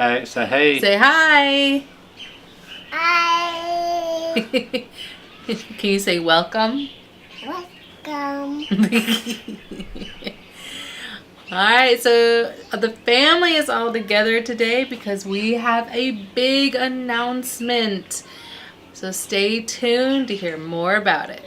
Hey, say hey. Say hi. Hi. Can you say welcome? Welcome. Alright, so the family is all together today because we have a big announcement. So stay tuned to hear more about it.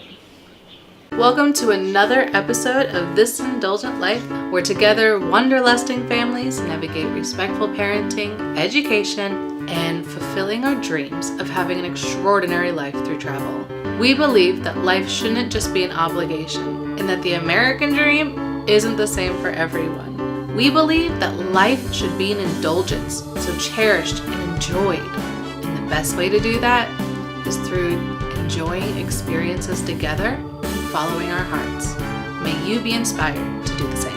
Welcome to another episode of This Indulgent Life, where together wanderlusting families navigate respectful parenting, education, and fulfilling our dreams of having an extraordinary life through travel. We believe that life shouldn't just be an obligation, and that the American dream isn't the same for everyone. We believe that life should be an indulgence, so cherished and enjoyed. And the best way to do that is through enjoying experiences together and following our hearts. May you be inspired to do the same.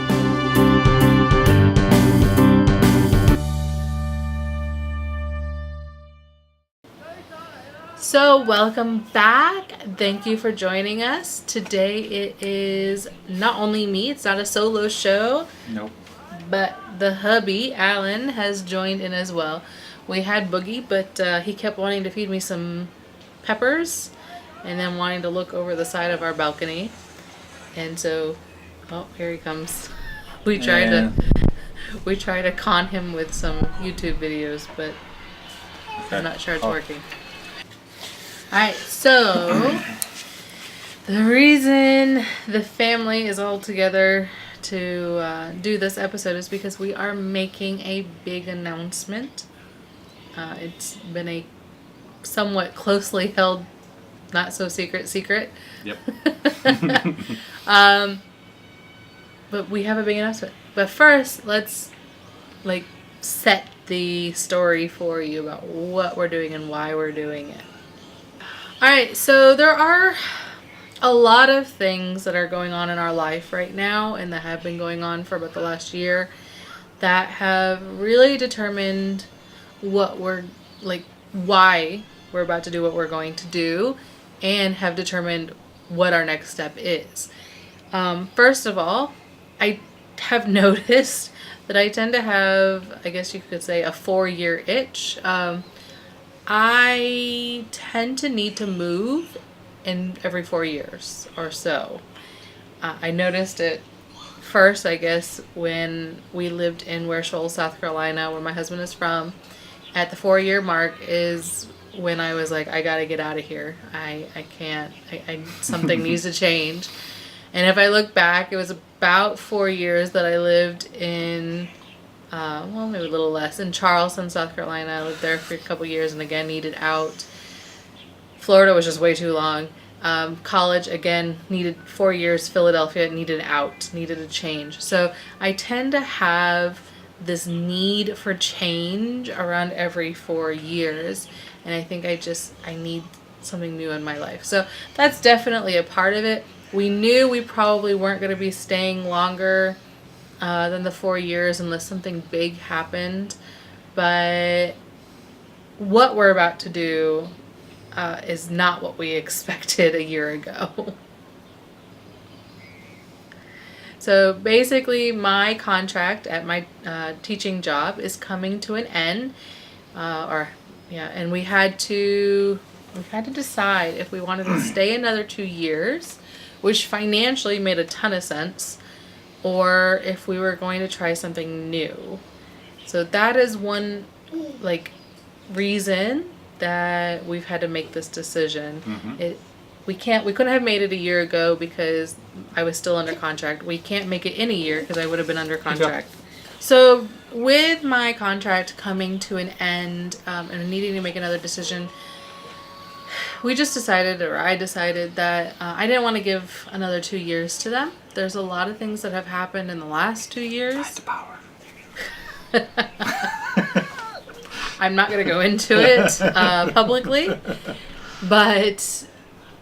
So welcome back. Thank you for joining us. Today it is not only me, it's not a solo show. Nope. But the hubby, Alan, has joined in as well. We had Boogie, but he kept wanting to feed me some peppers and then wanting to look over the side of our balcony. And so, oh, here he comes. We tried to con him with some YouTube videos, but I'm not sure it's working. Alright, so the reason the family is all together to do this episode is because we are making a big announcement. It's been a somewhat closely held, not so secret. Yep. But we have a big announcement. But first, let's set the story for you about what we're doing and why we're doing it. Alright, so there are a lot of things that are going on in our life right now and that have been going on for about the last year that have really determined why we're about to do what we're going to do and have determined what our next step is. First of all, I have noticed that I tend to have, I guess you could say, a 4-year itch. I tend to need to move in every 4 years or so. I noticed it first, I guess, when we lived in Ware Shoals, South Carolina, where my husband is from. At the 4-year mark is when I was like, I gotta get out of here. I can't. Something needs to change. And if I look back, it was about 4 years that I lived in, maybe a little less, in Charleston, South Carolina. I lived there for a couple years and again needed out. Florida was just way too long. College, again, needed 4 years. Philadelphia, needed out, needed a change. So I tend to have this need for change around every 4 years. And I think I need something new in my life. So that's definitely a part of it. We knew we probably weren't going to be staying longer than the 4 years unless something big happened. But what we're about to do is not what we expected a year ago. So basically my contract at my teaching job is coming to an end. And we had to decide if we wanted to stay another 2 years, which financially made a ton of sense, or if we were going to try something new. So that is one reason that we've had to make this decision. Mm-hmm. We couldn't have made it a year ago because I was still under contract. We can't make it in a year because I would have been under contract. Yeah. So with my contract coming to an end and needing to make another decision, I decided that I didn't want to give another 2 years to them. There's a lot of things that have happened in the last 2 years. The power. I'm not going to go into it publicly, but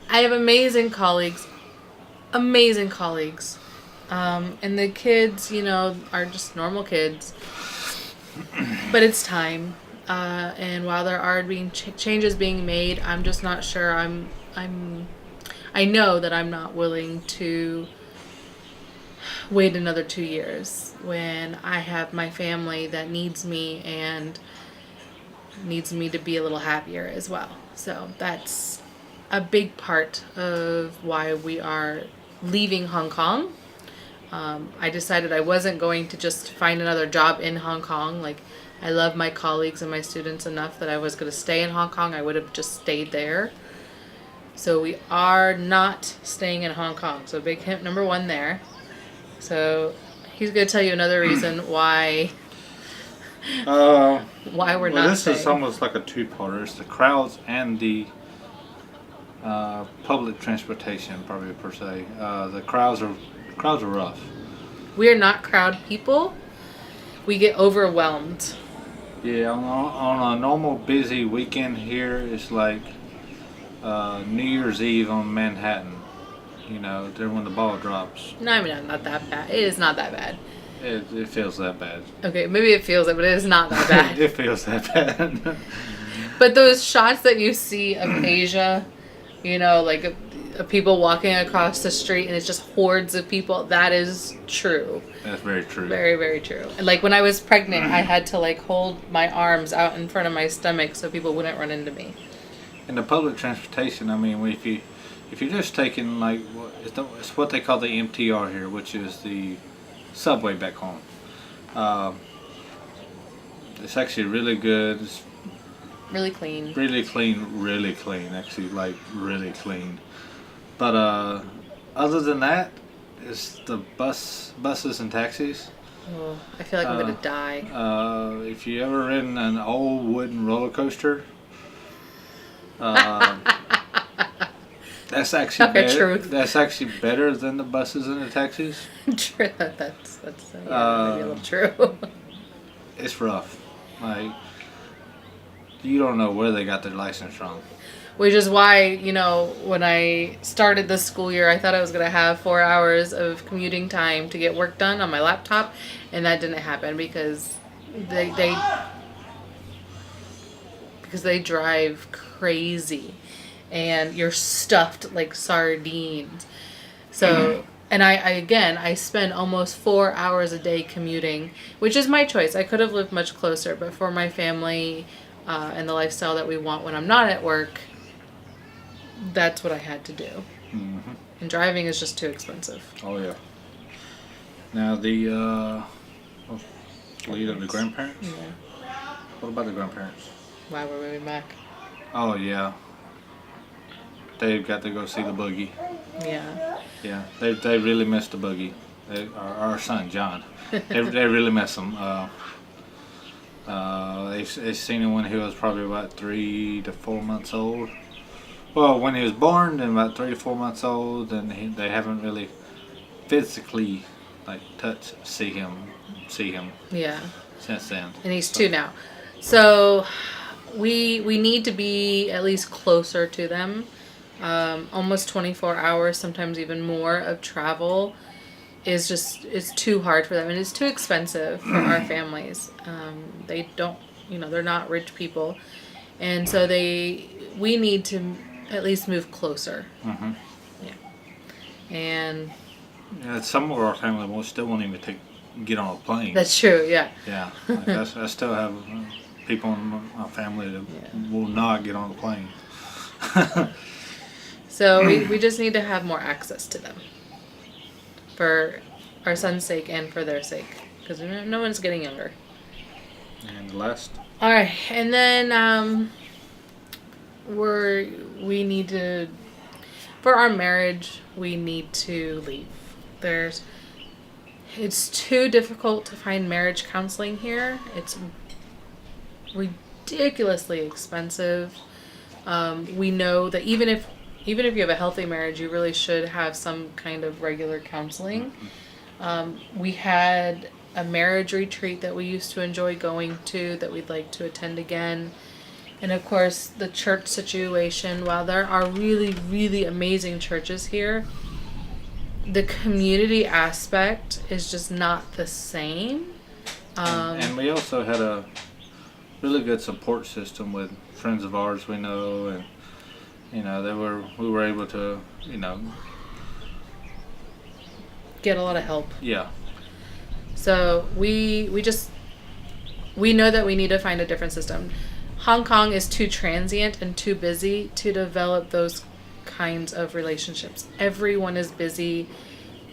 I have amazing colleagues, and the kids, are just normal kids, but it's time. And while there are changes being made, I'm just not sure. I know that I'm not willing to wait another 2 years when I have my family that needs me and needs me to be a little happier as well. So that's a big part of why we are leaving Hong Kong. I decided I wasn't going to just find another job in Hong Kong. Like, I love my colleagues and my students enough that I was going to stay in Hong Kong. I would have just stayed there. So we are not staying in Hong Kong. So big hint number one there. So he's going to tell you another reason why we're not this staying. is almost like a two-parter. It's the crowds and the public transportation, probably per se. The crowds are rough. We are not crowd people. We get overwhelmed. Yeah, on a normal busy weekend here, it's like New Year's Eve on Manhattan. You know, there when the ball drops. No, I mean, not that bad. It is not that bad. It feels that bad. Okay, maybe it feels it, but it is not that bad. It feels that bad. But those shots that you see of Asia, you know, like people walking across the street and it's just hordes of people, that is true. That's very true. Very, very true. And like when I was pregnant, I had to like hold my arms out in front of my stomach so people wouldn't run into me. And the public transportation, I mean, if you're just taking like it's what they call the MTR here, which is the subway back home. It's actually really good. It's Really clean. really clean. Actually, like really clean. But other than that, it's the buses and taxis. Oh, I feel like I'm gonna die. If you ever ridden an old wooden roller coaster, that's actually Truth. That's actually better than the buses and the taxis. True. That's maybe a little true. It's rough. Like, you don't know where they got their license from. Which is why, you know, when I started this school year, I thought I was going to have 4 hours of commuting time to get work done on my laptop, and that didn't happen because they drive crazy, and you're stuffed like sardines. So, and I spend almost 4 hours a day commuting, which is my choice. I could have lived much closer, but for my family and the lifestyle that we want when I'm not at work, that's what I had to do. Mm-hmm. And driving is just too expensive. Oh yeah. Now the lead of the grandparents. Yeah. What about the grandparents? Why we're moving back? Oh yeah. They've got to go see the boogie. Yeah. Yeah, they really missed the boogie. Our son John. They really miss him. They've seen him when he was probably about 3 to 4 months old. Well, when he was born, and about 3 to 4 months old, and they haven't really physically like see him Yeah. since then. And he's 2 now. So we need to be at least closer to them. Almost 24 hours, sometimes even more of travel is too hard for them, and it's too expensive for our families. They don't, they're not rich people, and so we need to at least move closer. Mm-hmm. Yeah. And yeah, some of our family still won't even get on a plane. that's true. Yeah. Yeah, like I still have people in my family that will not get on a plane. So we just need to have more access to them for our son's sake and for their sake, because no one's getting younger. And last. All right, and then we need to, for our marriage, we need to leave. It's too difficult to find marriage counseling here. It's ridiculously expensive. We know that even if you have a healthy marriage, you really should have some kind of regular counseling. We had a marriage retreat that we used to enjoy going to that we'd like to attend again. And of course, the church situation, while there are really, really amazing churches here, the community aspect is just not the same. And we also had a really good support system with friends of ours we know, and we were able to get a lot of help. Yeah. So we know that we need to find a different system. Hong Kong is too transient and too busy to develop those kinds of relationships. Everyone is busy.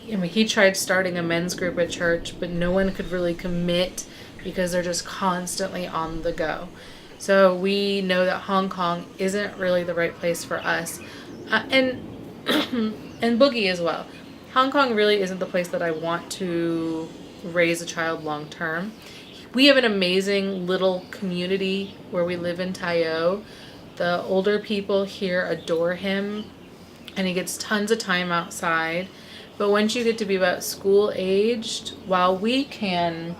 I mean, he tried starting a men's group at church, but no one could really commit because they're just constantly on the go. So we know that Hong Kong isn't really the right place for us. And and Boogie as well. Hong Kong really isn't the place that I want to raise a child long term. We have an amazing little community where we live in Tayo. The older people here adore him, and he gets tons of time outside. But once you get to be about school aged, while we can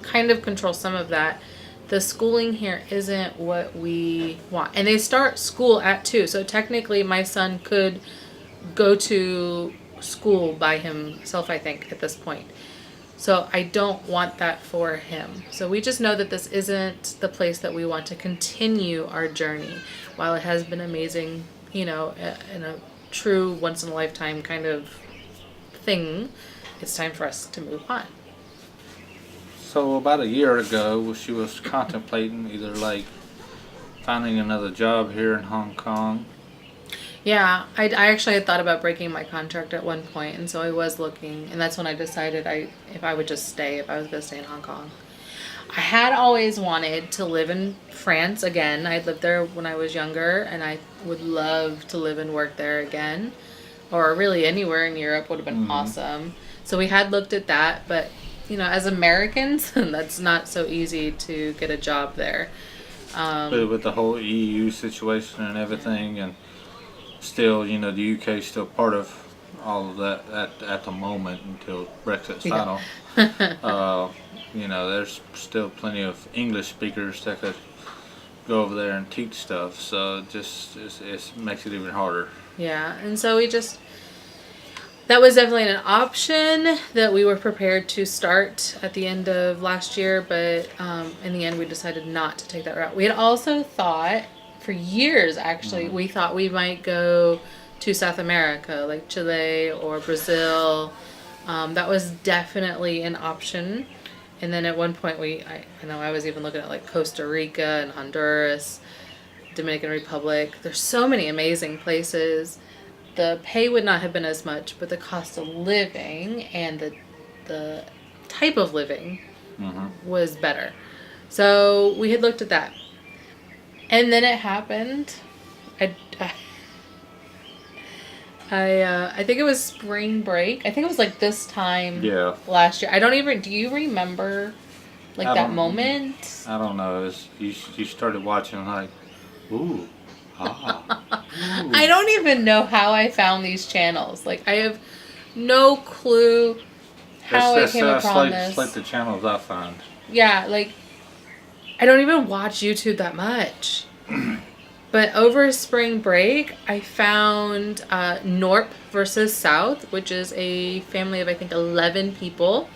kind of control some of that, the schooling here isn't what we want. And they start school at 2. So technically my son could go to school by himself, I think, at this point. So I don't want that for him. So we just know that this isn't the place that we want to continue our journey. While it has been amazing, in a true once in a lifetime kind of thing, it's time for us to move on. So about a year ago, she was contemplating either like finding another job here in Hong Kong. Yeah, I actually had thought about breaking my contract at one point, and so I was looking, and that's when I decided if I was going to stay in Hong Kong. I had always wanted to live in France again. I'd lived there when I was younger, and I would love to live and work there again, or really anywhere in Europe would have been awesome. So we had looked at that, but as Americans, that's not so easy to get a job there. But with the whole EU situation and everything, and still, the UK is still part of all of that at the moment until Brexit's final. There's still plenty of English speakers that could go over there and teach stuff. So it makes it even harder. Yeah, and so that was definitely an option that we were prepared to start at the end of last year, but in the end we decided not to take that route. We had also thought, for years actually, we thought we might go to South America, like Chile or Brazil. That was definitely an option. And then at one point I was even looking at like Costa Rica and Honduras, Dominican Republic. There's so many amazing places. The pay would not have been as much, but the cost of living and the type of living was better. So we had looked at that. And then it happened. I think it was spring break. I think it was like this time last year. Do you remember that moment? I don't know. You started watching like, ooh. I don't even know how I found these channels. Like, I have no clue how I came upon this. It's like the channels I found. Yeah, like, I don't even watch YouTube that much. But over spring break, I found Norp versus South, which is a family of, I think, 11 people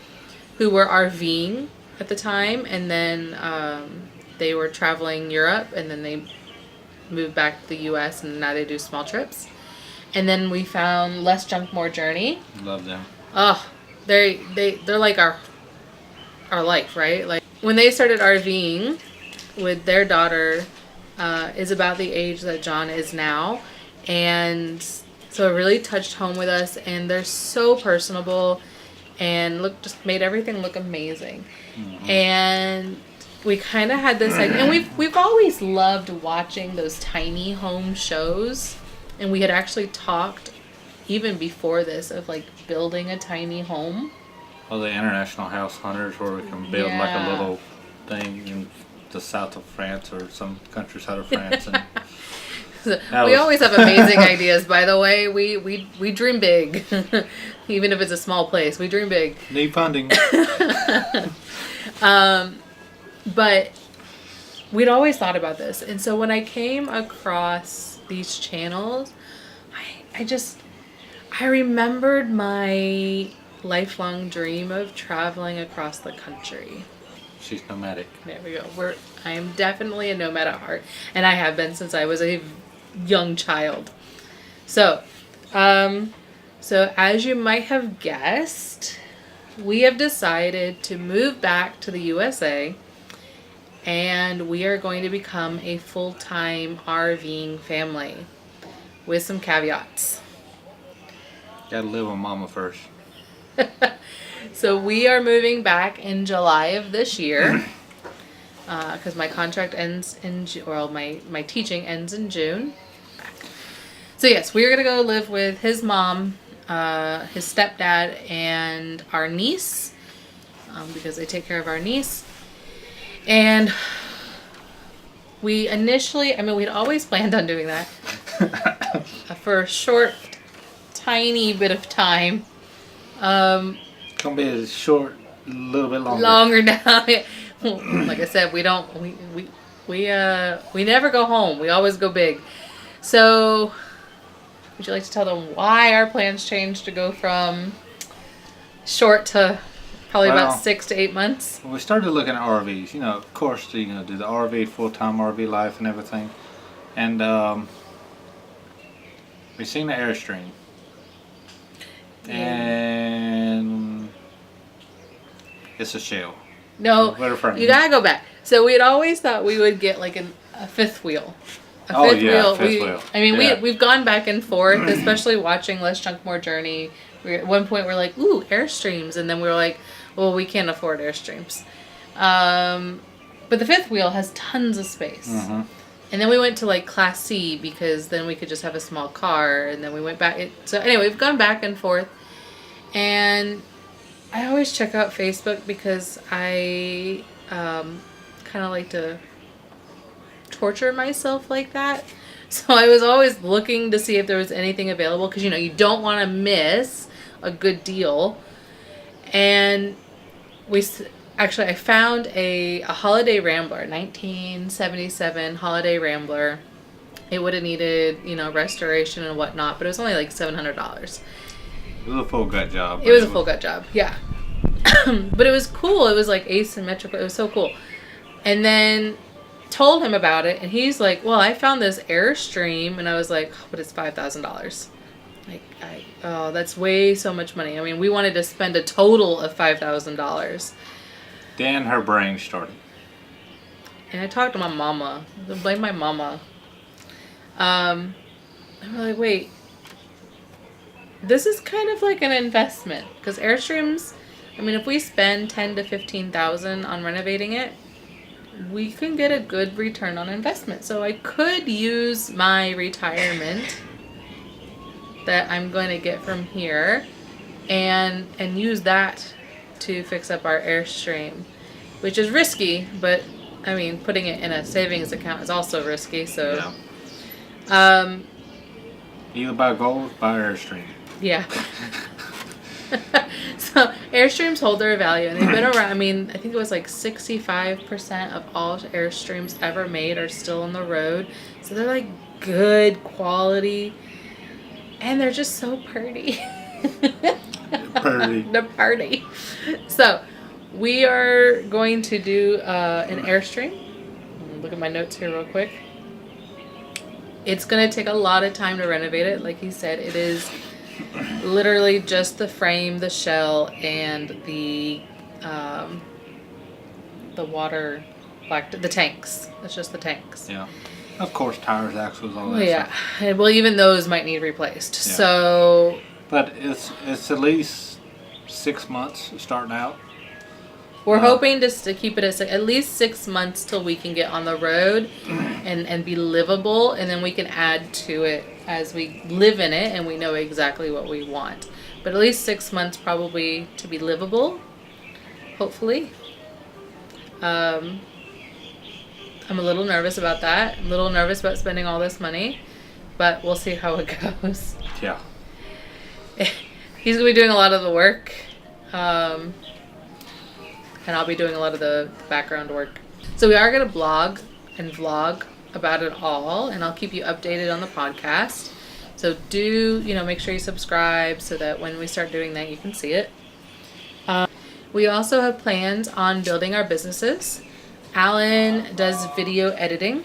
who were RVing at the time. And then they were traveling Europe, and then they moved back to the U.S. and now they do small trips. And then we found Less Junk More Journey. Love them. Oh, they're like our life, right? Like when they started RVing with their daughter, is about the age that John is now, and so it really touched home with us. And they're so personable, and just made everything look amazing. And we kind of had this idea, and we've always loved watching those tiny home shows, and we had actually talked even before this of like building a tiny home. Oh, the International House Hunters, where we can build like a little thing in the south of France or some countryside of France. And we always have amazing ideas, by the way. We dream big. Even if it's a small place, we dream big. Need funding. But we'd always thought about this. And so when I came across these channels, I remembered my lifelong dream of traveling across the country. She's nomadic. There we go. I am definitely a nomad at heart, and I have been since I was a young child. So as you might have guessed, we have decided to move back to the USA and we are going to become a full-time RVing family with some caveats. Gotta live with mama first. So we are moving back in July of this year because my contract ends in my teaching ends in June. So yes, we are gonna go live with his mom, his stepdad, and our niece because they take care of our niece. And we initially, we'd always planned on doing that for a short, tiny bit of time. Gonna be a short, little bit longer. Longer now. Like I said, we never go home. We always go big. So, would you like to tell them why our plans changed to go from short to probably about 6 to 8 months? We started looking at RVs. Of course, do the RV, full-time RV life and everything. And we seen the Airstream. Yeah. And it's a shell. No, What a frame. you gotta go back. So we had always thought we would get like a fifth wheel. Fifth wheel. We've gone back and forth, especially watching Less Chunk More Journey. At one point we're like, ooh, Airstreams, and then we were like, well, we can't afford Airstreams. But the fifth wheel has tons of space. Mm-hmm. And then we went to like Class C because then we could just have a small car, and then we went back. So anyway, we've gone back and forth, and I always check out Facebook because I kind of like to torture myself like that. So I was always looking to see if there was anything available because you don't want to miss a good deal. And I found a Holiday Rambler, 1977 Holiday Rambler. It would have needed restoration and whatnot, but it was only like $700. It was a full gut job. It was a full gut job, yeah. But it was cool. It was like asymmetrical. It was so cool. And then told him about it, and he's like, well, I found this Airstream, and I was like, but it's $5,000. Like, that's way so much money. We wanted to spend a total of $5,000. Then her brain started. And I talked to my mama. I blame my mama. I'm like, wait, this is kind of like an investment because Airstreams, if we spend $10,000 to $15,000 on renovating it, we can get a good return on investment. So I could use my retirement that I'm going to get from here and use that to fix up our Airstream, which is risky, but putting it in a savings account is also risky. So yeah. Either buy gold, buy Airstream. Yeah. So Airstreams hold their value, and they've been around. I think it was like 65% of all Airstreams ever made are still on the road. So they're like good quality, and they're just so pretty. They're pretty. So we are going to do an Airstream. Look at my notes here real quick. It's going to take a lot of time to renovate it. Like he said, it is literally just the frame, the shell, and the water, the tanks. It's just the tanks. Yeah. Of course, tires, axles, all that Yeah. stuff. Well, even those might need replaced. Yeah. So. But it's at least 6 months starting out. We're hoping to keep it at least 6 months till we can get on the road and be livable, and then we can add to it as we live in it and we know exactly what we want. But at least 6 months probably to be livable, hopefully. I'm a little nervous about that. I'm a little nervous about spending all this money, but we'll see how it goes. Yeah. He's going to be doing a lot of the work. And I'll be doing a lot of the background work. So we are going to blog and vlog about it all, and I'll keep you updated on the podcast. So do, make sure you subscribe so that when we start doing that, you can see it. We also have plans on building our businesses. Alan does video editing.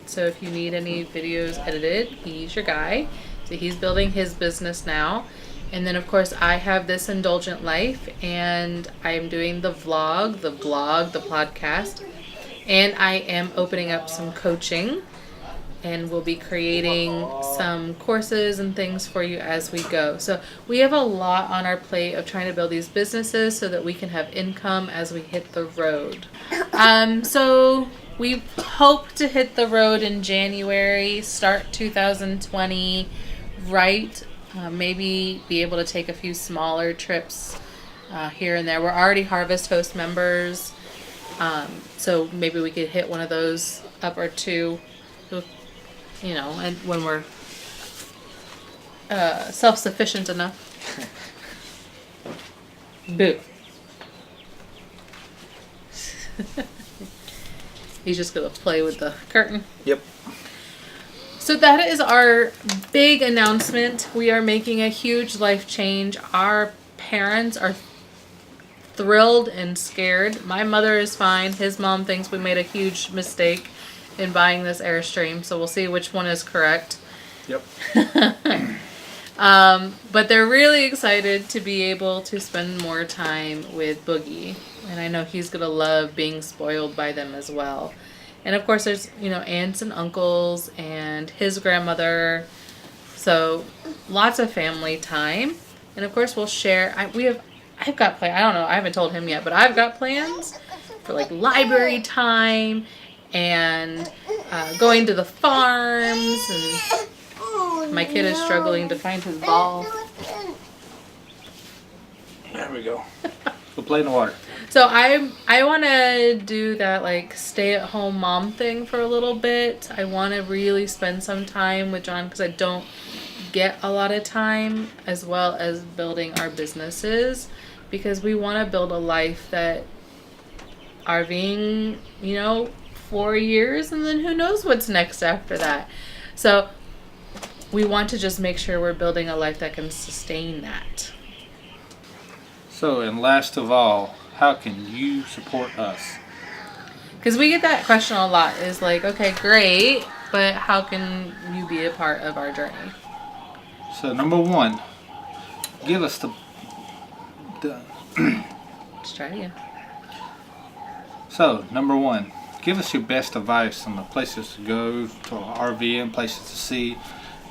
So if you need any videos edited, he's your guy. So he's building his business now. And then, of course, I have This Indulgent Life, and I'm doing the vlog, the blog, the podcast. And I am opening up some coaching, and we'll be creating some courses and things for you as we go. So we have a lot on our plate of trying to build these businesses so that we can have income as we hit the road. So we hope to hit the road in January, start 2020 right. Maybe be able to take a few smaller trips here and there. We're already Harvest Host members, so maybe we could hit one of those up or two, and when we're self-sufficient enough. Boo. He's just gonna play with the curtain. Yep. So that is our big announcement. We are making a huge life change. Our parents are thrilled and scared. My mother is fine. His mom thinks we made a huge mistake in buying this Airstream, so we'll see which one is correct. Yep. But they're really excited to be able to spend more time with Boogie. And I know he's going to love being spoiled by them as well. And of course there's, aunts and uncles and his grandmother. So lots of family time. And of course we'll share. I've got plans. I don't know. I haven't told him yet, but I've got plans for like library time and going to the farms. And my kid is struggling to find his ball. There we go. Go play in the water. So I want to do that like stay-at-home mom thing for a little bit. I want to really spend some time with John because I don't get a lot of time, as well as building our businesses, because we want to build a life that RVing, 4 years, and then who knows what's next after that. So we want to just make sure we're building a life that can sustain that. So, and last of all, how can you support us? Because we get that question a lot. Is like, okay, great, but how can you be a part of our journey? So, number one, give us the Let's try it again. So, number one, give us your best advice on the places to go, to RV and places to see,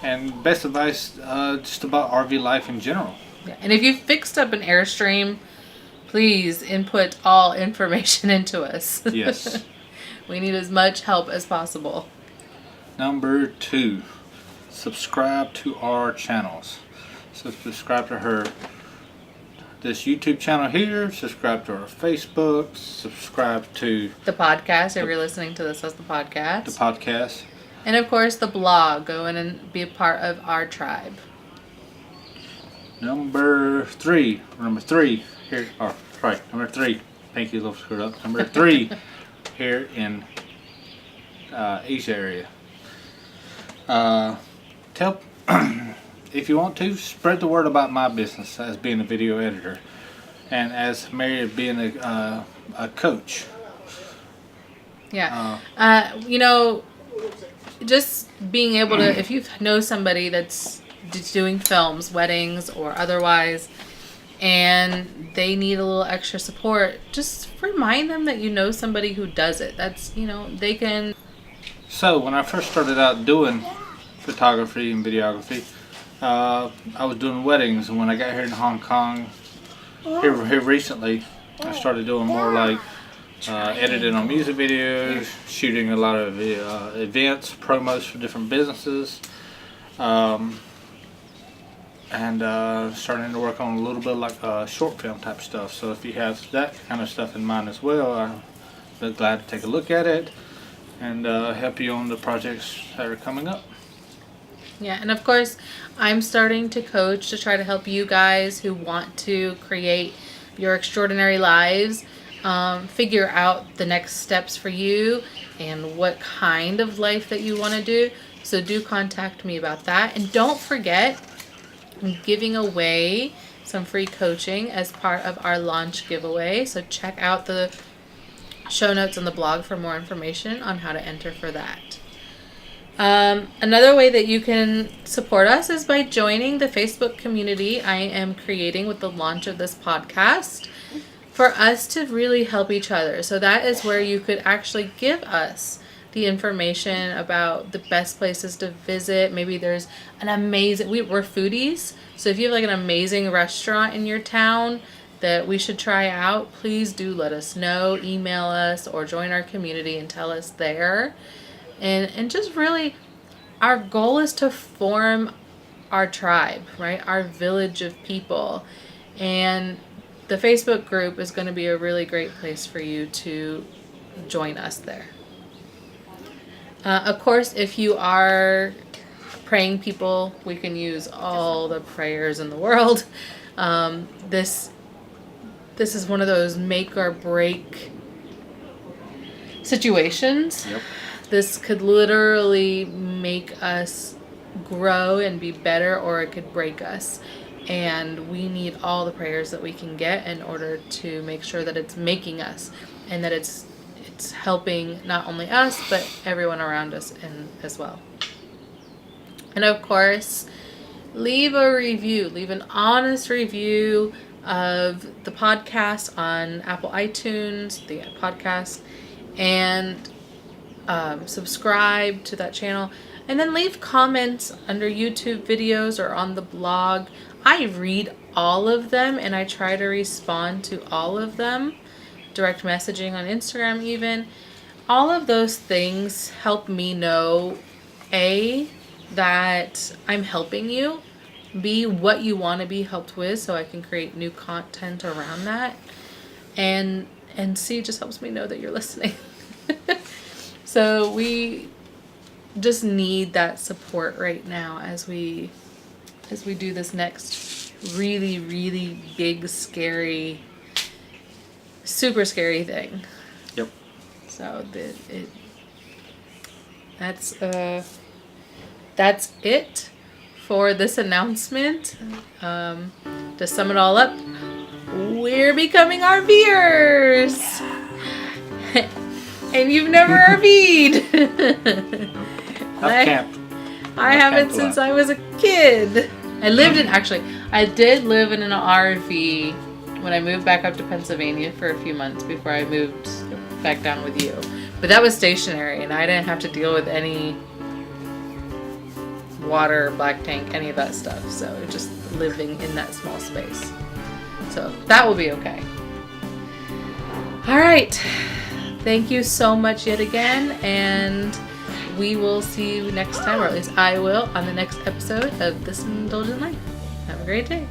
and best advice just about RV life in general. Yeah. And if you fixed up an Airstream, please input all information into us. Yes. We need as much help as possible. Number two, subscribe to our channels. So subscribe to this YouTube channel here, subscribe to our Facebook, subscribe to The podcast, if you're listening to this as the podcast. the podcast. And of course the blog. Go in and be a part of our tribe. Number three, here, number three, thank you, little screwed up. Number three, here in Asia area. Tell, if you want to, spread the word about my business as being a video editor, and as Mary being a coach. Yeah. Just being able to, if you know somebody that's doing films, weddings, or otherwise, and they need a little extra support, just remind them that you know somebody who does it. That's, they can. So when I first started out doing photography and videography, I was doing weddings, and when I got here in Hong Kong, here recently, I started doing more like editing on music videos, shooting a lot of events, promos for different businesses, and starting to work on a little bit like short film type stuff. So if you have that kind of stuff in mind as well, I'd be glad to take a look at it and help you on the projects that are coming up. Yeah, and of course, I'm starting to coach to try to help you guys who want to create your extraordinary lives, figure out the next steps for you and what kind of life that you want to do. So do contact me about that. And don't forget, I'm giving away some free coaching as part of our launch giveaway. So check out the show notes on the blog for more information on how to enter for that. Another way that you can support us is by joining the Facebook community I am creating with the launch of this podcast. for us to really help each other. So that is where you could actually give us the information about the best places to visit. Maybe there's an amazing, we're foodies, so if you have like an amazing restaurant in your town that we should try out, please do let us know. Email us or join our community and tell us there. And just really, our goal is to form our tribe, right? Our village of people. And the Facebook group is going to be a really great place for you to join us there. Of course, if you are praying people, we can use all the prayers in the world. This is one of those make or break situations. Yep. This could literally make us grow and be better, or it could break us. And we need all the prayers that we can get in order to make sure that it's making us, and that it's helping not only us but everyone around us as well. And of course, leave a review, leave an honest review of the podcast on Apple iTunes, the podcast, and subscribe to that channel, and then leave comments under YouTube videos or on the blog. I read all of them and I try to respond to all of them. Direct messaging on Instagram even. All of those things help me know, A, that I'm helping you, B, what you want to be helped with so I can create new content around that, and C, just helps me know that you're listening. So we just need that support right now as we do this next really, really big, scary, super scary thing. Yep. So that's it for this announcement. To sum it all up, we're becoming RVers, and you've never RV'd. I haven't since I was a kid. I did live in an RV when I moved back up to Pennsylvania for a few months before I moved back down with you. But that was stationary, and I didn't have to deal with any water, black tank, any of that stuff. So just living in that small space. So that will be okay. All right. Thank you so much yet again, and we will see you next time, or at least I will, on the next episode of This Indulgent Life. Have a great day.